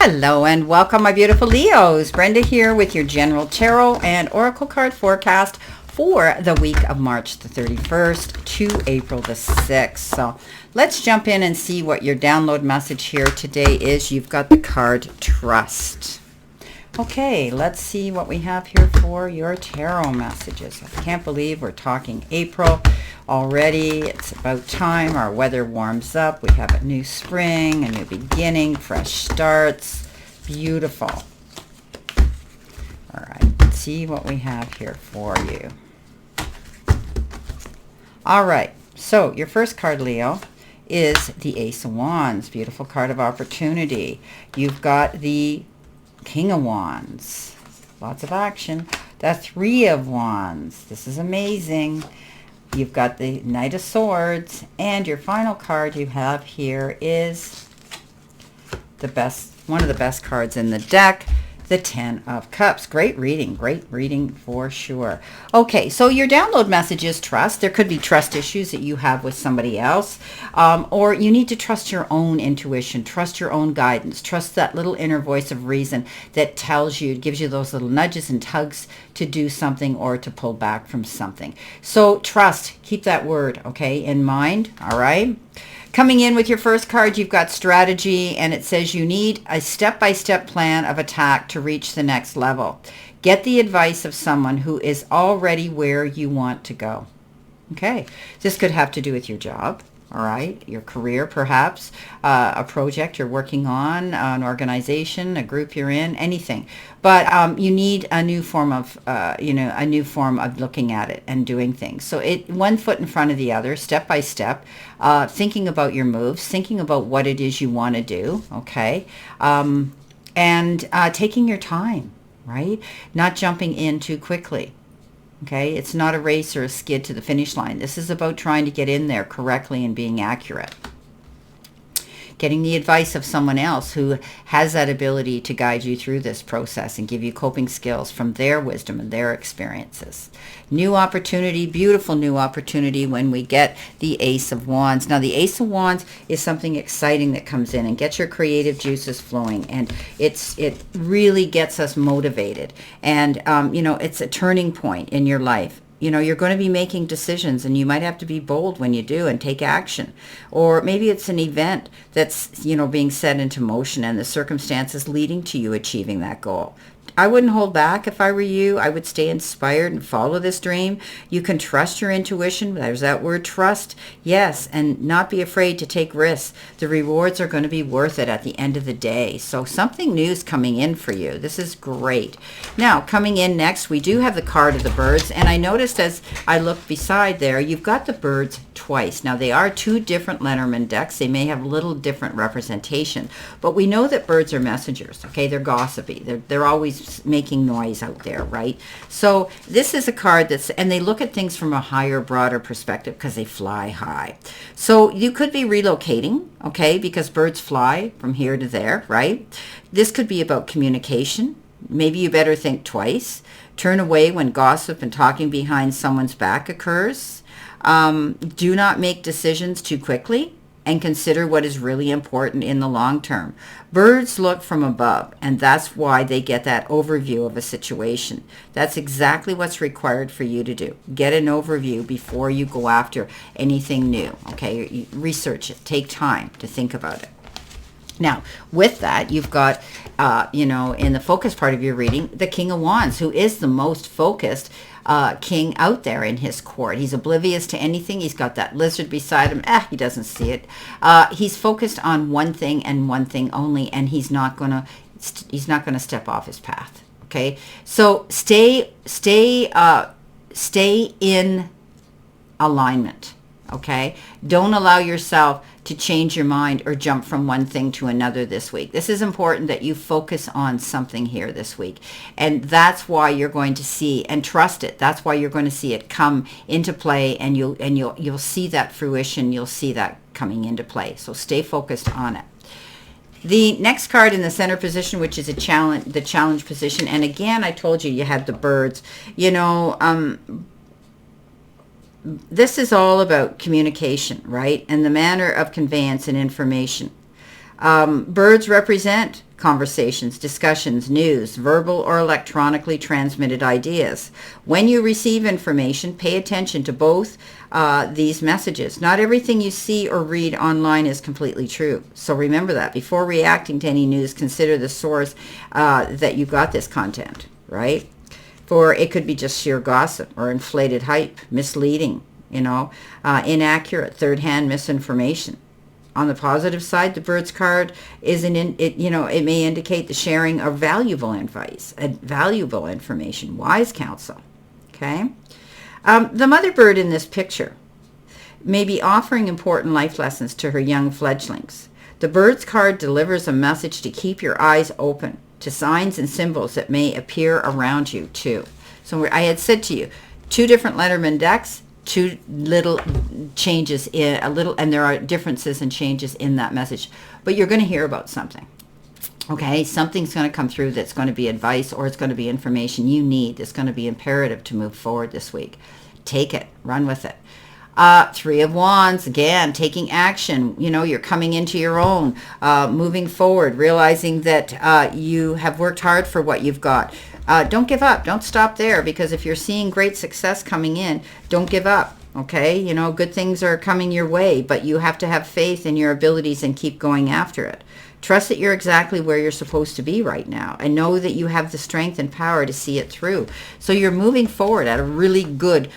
Hello and welcome, my beautiful Leos. Brenda here with your general tarot and oracle card forecast for the week of March the 31st to April the 6th. So let's jump in and see what your download message here today is. You've got the card Trust. Okay, let's see what we have here for your tarot messages. I can't believe we're talking April already. It's about time. Our weather warms up. We have a new spring, a new beginning, fresh starts. Beautiful. All right, let's see what we have here for you. All right, so your first card, Leo, is the Ace of Wands. Beautiful card of opportunity. You've got the King of Wands. Lots of action. The Three of Wands. This is amazing. You've got the Knight of Swords. And your final card you have here is one of the best cards in the deck, the Ten of Cups. Great reading for sure. Okay, so your download message is trust. There could be trust issues that you have with somebody else, or you need to trust your own intuition, trust your own guidance, trust that little inner voice of reason that tells you, gives you those little nudges and tugs to do something or to pull back from something. So trust, keep that word, okay, in mind, all right? Coming in with your first card, you've got strategy, and it says you need a step-by-step plan of attack to reach the next level. Get the advice of someone who is already where you want to go. Okay, this could have to do with your job, all right, your career perhaps, a project you're working on, an organization, a group you're in, anything. But you need a new form of, a new form of looking at it and doing things. So one foot in front of the other, step by step, thinking about your moves, thinking about what it is you want to do, okay, and taking your time, right? Not jumping in too quickly. Okay, it's not a race or a skid to the finish line. This is about trying to get in there correctly and being accurate. Getting the advice of someone else who has that ability to guide you through this process and give you coping skills from their wisdom and their experiences. New opportunity, beautiful new opportunity when we get the Ace of Wands. Now, the Ace of Wands is something exciting that comes in and gets your creative juices flowing, and it really gets us motivated. And, it's a turning point in your life. You're going to be making decisions, and you might have to be bold when you do and take action. Or maybe it's an event that's, being set into motion and the circumstances leading to you achieving that goal. I wouldn't hold back if I were you. I would stay inspired and follow this dream. You can trust your intuition. There's that word trust. Yes, and not be afraid to take risks. The rewards are going to be worth it at the end of the day. So something new is coming in for you. This is great. Now, coming in next, we do have the card of the birds. And I noticed as I looked beside there, you've got the birds twice. Now, they are two different Lenormand decks. They may have little different representation. But we know that birds are messengers, okay? They're gossipy. They're always making noise out there, right? So this is a card and they look at things from a higher, broader perspective because they fly high. So you could be relocating, okay, because birds fly from here to there, right? This could be about communication. Maybe you better think twice. Turn away when gossip and talking behind someone's back occurs. Do not make decisions too quickly, and consider what is really important in the long term. Birds look from above, and that's why they get that overview of a situation. That's exactly what's required for you to do. Get an overview before you go after anything new, okay? You research it. Take time to think about it. Now, with that, you've got, in the focus part of your reading, the King of Wands, who is the most focused king out there in his court. He's oblivious to anything. He's got that lizard beside him. He doesn't see it. He's focused on one thing and one thing only, and he's not gonna step off his path. Okay, so stay in alignment. Okay, don't allow yourself to change your mind or jump from one thing to another this week. This is important that you focus on something here this week. And that's why you're going to see, and trust it, that's why you're going to see it come into play, and you'll see that fruition, you'll see that coming into play. So stay focused on it. The next card in the center position, which is the challenge position, and again, I told you had the birds. This is all about communication, right? And the manner of conveyance and information. Birds represent conversations, discussions, news, verbal or electronically transmitted ideas. When you receive information, pay attention to both these messages. Not everything you see or read online is completely true. So remember that. Before reacting to any news, consider the source that you got this content, right? For it could be just sheer gossip or inflated hype, misleading, inaccurate, third-hand misinformation. On the positive side, the Birds card it may indicate the sharing of valuable advice, valuable information, wise counsel. Okay, the mother bird in this picture may be offering important life lessons to her young fledglings. The Birds card delivers a message to keep your eyes open to signs and symbols that may appear around you too. So I had said to you, 2 different Letterman decks. 2 little changes and there are differences and changes in that message, but you're going to hear about something. Okay, something's going to come through that's going to be advice, or it's going to be information you need that's going to be imperative to move forward this week. Take it, run with it. 3 of Wands, again, taking action. You're coming into your own, moving forward, realizing that you have worked hard for what you've got. Don't give up. Don't stop there, because if you're seeing great success coming in, don't give up. Okay, good things are coming your way, but you have to have faith in your abilities and keep going after it. Trust that you're exactly where you're supposed to be right now, and know that you have the strength and power to see it through. So you're moving forward at a really you're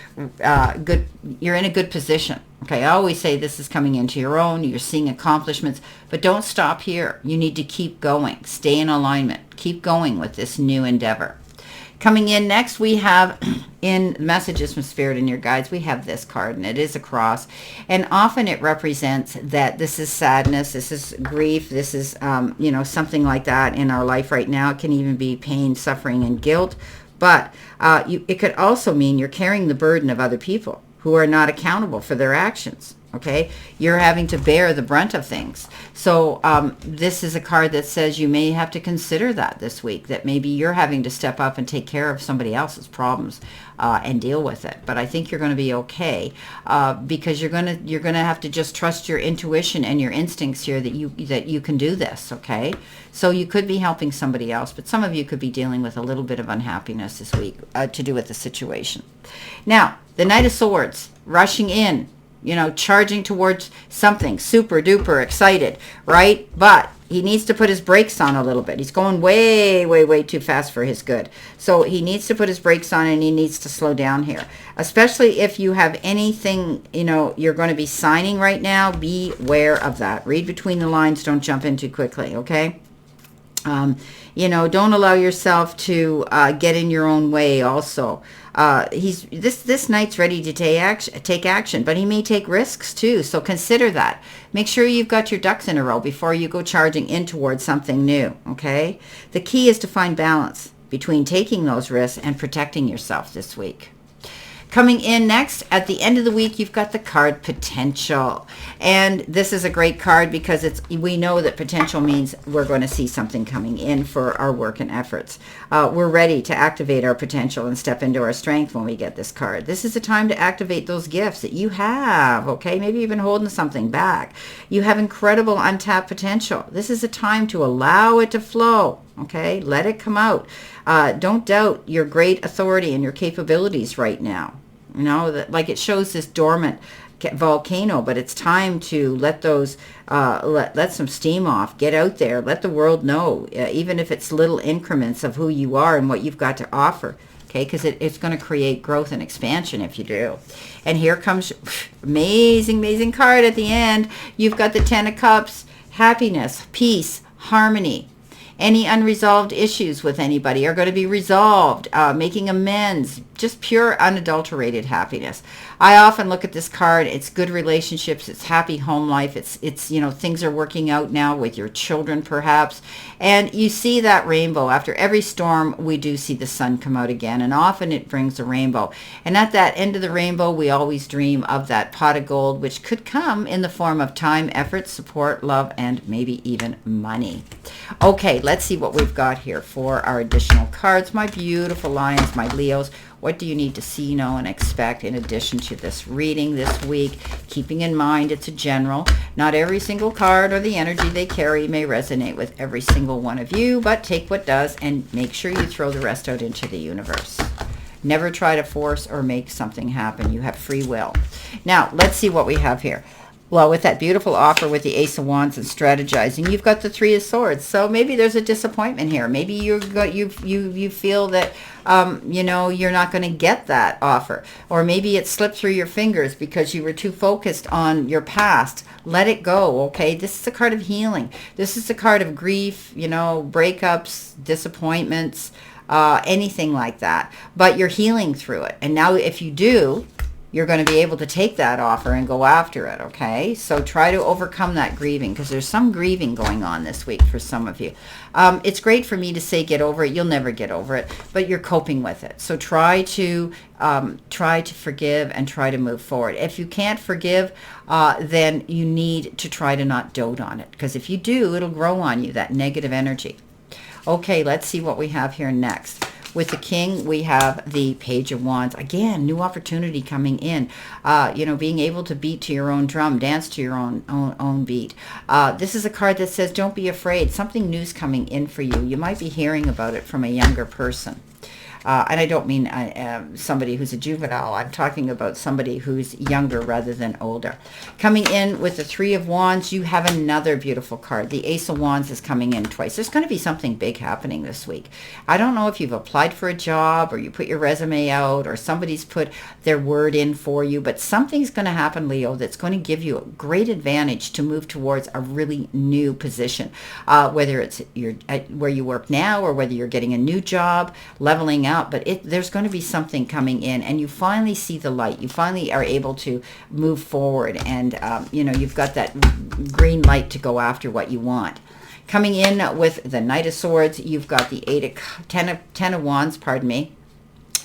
in a good position. Okay, I always say this is coming into your own, you're seeing accomplishments, but don't stop here. You need to keep going, stay in alignment, keep going with this new endeavor. Coming in next, we have in Messages from Spirit and Your Guides, we have this card, and it is a cross. And often it represents that this is sadness, this is grief, this is, something like that in our life right now. It can even be pain, suffering, and guilt. But it could also mean you're carrying the burden of other people who are not accountable for their actions. Okay, you're having to bear the brunt of things. So this is a card that says you may have to consider that this week, that maybe you're having to step up and take care of somebody else's problems and deal with it. But I think you're going to be okay, because you're going to have to just trust your intuition and your instincts here that you can do this. Okay, so you could be helping somebody else, but some of you could be dealing with a little bit of unhappiness this week to do with the situation. Now, the Knight of Swords rushing in. Charging towards something, super duper excited, right? But he needs to put his brakes on a little bit. He's going way, way, way too fast for his good. So he needs to put his brakes on, and he needs to slow down here. Especially if you have anything, you're going to be signing right now, beware of that. Read between the lines. Don't jump in too quickly, okay? Don't allow yourself to get in your own way also. This knight's ready to take action, but he may take risks too. So consider that. Make sure you've got your ducks in a row before you go charging in towards something new. Okay. The key is to find balance between taking those risks and protecting yourself this week. Coming in next, at the end of the week, you've got the card Potential. And this is a great card because we know that potential means we're going to see something coming in for our work and efforts. We're ready to activate our potential and step into our strength when we get this card. This is a time to activate those gifts that you have, okay? Maybe you've been holding something back. You have incredible untapped potential. This is a time to allow it to flow, okay? Let it come out. Don't doubt your great authority and your capabilities right now. Like it shows this dormant volcano, but it's time to let those let some steam off. Get out there, let the world know, even if it's little increments of who you are and what you've got to offer. Okay, because it's going to create growth and expansion if you do. And here comes amazing card at the end. You've got the 10 of Cups, happiness, peace, harmony. Any unresolved issues with anybody are going to be resolved, making amends, just pure unadulterated happiness. I often look at this card. It's good relationships. It's happy home life. It's things are working out now with your children perhaps. And you see that rainbow. After every storm, we do see the sun come out again. And often it brings a rainbow. And at that end of the rainbow, we always dream of that pot of gold, which could come in the form of time, effort, support, love, and maybe even money. Okay, let's see what we've got here for our additional cards. My beautiful Lions, my Leos, what do you need to see, know, and expect in addition to this reading this week? Keeping in mind it's a general. Not every single card or the energy they carry may resonate with every single one of you, but take what does and make sure you throw the rest out into the universe. Never try to force or make something happen. You have free will. Now, let's see what we have here. Well, with that beautiful offer with the Ace of Wands and strategizing, you've got the Three of Swords. So maybe there's a disappointment here. Maybe you feel that you're not going to get that offer, or maybe it slipped through your fingers because you were too focused on your past. Let it go. Okay, this is a card of healing. This is a card of grief. Breakups, disappointments, anything like that. But you're healing through it, and now if you do, you're going to be able to take that offer and go after it, okay? So try to overcome that grieving, because there's some grieving going on this week for some of you. It's great for me to say get over it. You'll never get over it, but you're coping with it. So try to forgive and try to move forward. If you can't forgive, then you need to try to not dote on it, because if you do, it'll grow on you, that negative energy. Okay, let's see what we have here next. With the King, we have the Page of Wands. Again, new opportunity coming in. Being able to beat to your own drum, dance to your own beat. This is a card that says, don't be afraid. Something new's coming in for you. You might be hearing about it from a younger person. And I don't mean somebody who's a juvenile. I'm talking about somebody who's younger rather than older. Coming in with the Three of Wands, you have another beautiful card. The Ace of Wands is coming in twice. There's going to be something big happening this week. I don't know if you've applied for a job or you put your resume out or somebody's put their word in for you, but something's going to happen, Leo, that's going to give you a great advantage to move towards a really new position, whether it's where you work now or whether you're getting a new job, leveling up. But there's going to be something coming in, and you finally see the light. You finally are able to move forward, and you've got that green light to go after what you want. Coming in with the Knight of Swords, you've got the Ten of Wands, pardon me.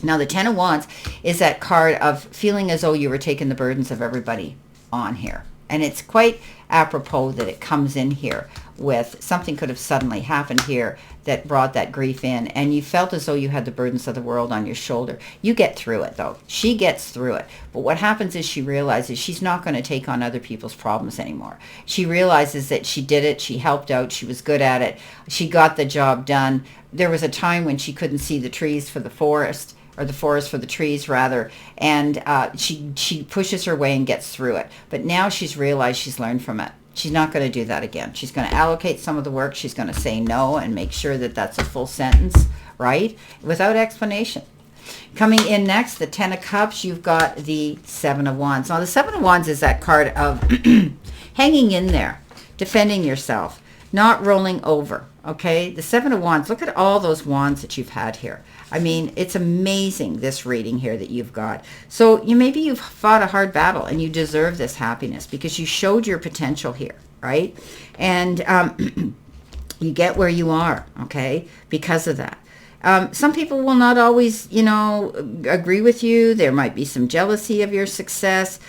Now, the Ten of Wands is that card of feeling as though you were taking the burdens of everybody on here. And it's quite apropos that it comes in here with something could have suddenly happened here that brought that grief in, and you felt as though you had the burdens of the world on your shoulder. You get through it, though. She gets through it. But what happens is she realizes she's not going to take on other people's problems anymore. She realizes that she did it. She helped out. She was good at it. She got the job done. There was a time when she couldn't see the trees for the forest, or the forest for the trees, rather, and she pushes her way and gets through it. But now she's realized she's learned from it. She's not going to do that again. She's going to allocate some of the work. She's going to say no and make sure that that's a full sentence, right? Without explanation. Coming in next, the Ten of Cups, you've got the Seven of Wands. Now, the Seven of Wands is that card of hanging in there, defending yourself, not rolling over, okay? The Seven of Wands, look at all those wands that you've had here. I mean, it's amazing, this reading here that you've got. So maybe you've fought a hard battle and you deserve this happiness because you showed your potential here, right? And you get where you are, okay, because of that. Some people will not always, agree with you. There might be some jealousy of your success,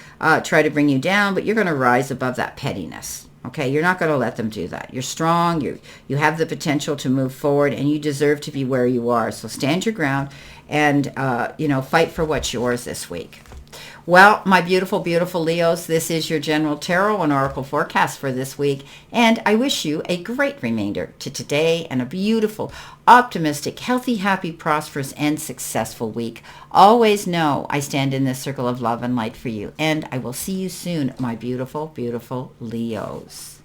try to bring you down, but you're going to rise above that pettiness. Okay, you're not going to let them do that. You're strong. You have the potential to move forward, and you deserve to be where you are. So stand your ground and, fight for what's yours this week. Well, my beautiful, beautiful Leos, this is your General Tarot and Oracle forecast for this week, and I wish you a great remainder to today and a beautiful, optimistic, healthy, happy, prosperous, and successful week. Always know I stand in this circle of love and light for you, and I will see you soon, my beautiful, beautiful Leos.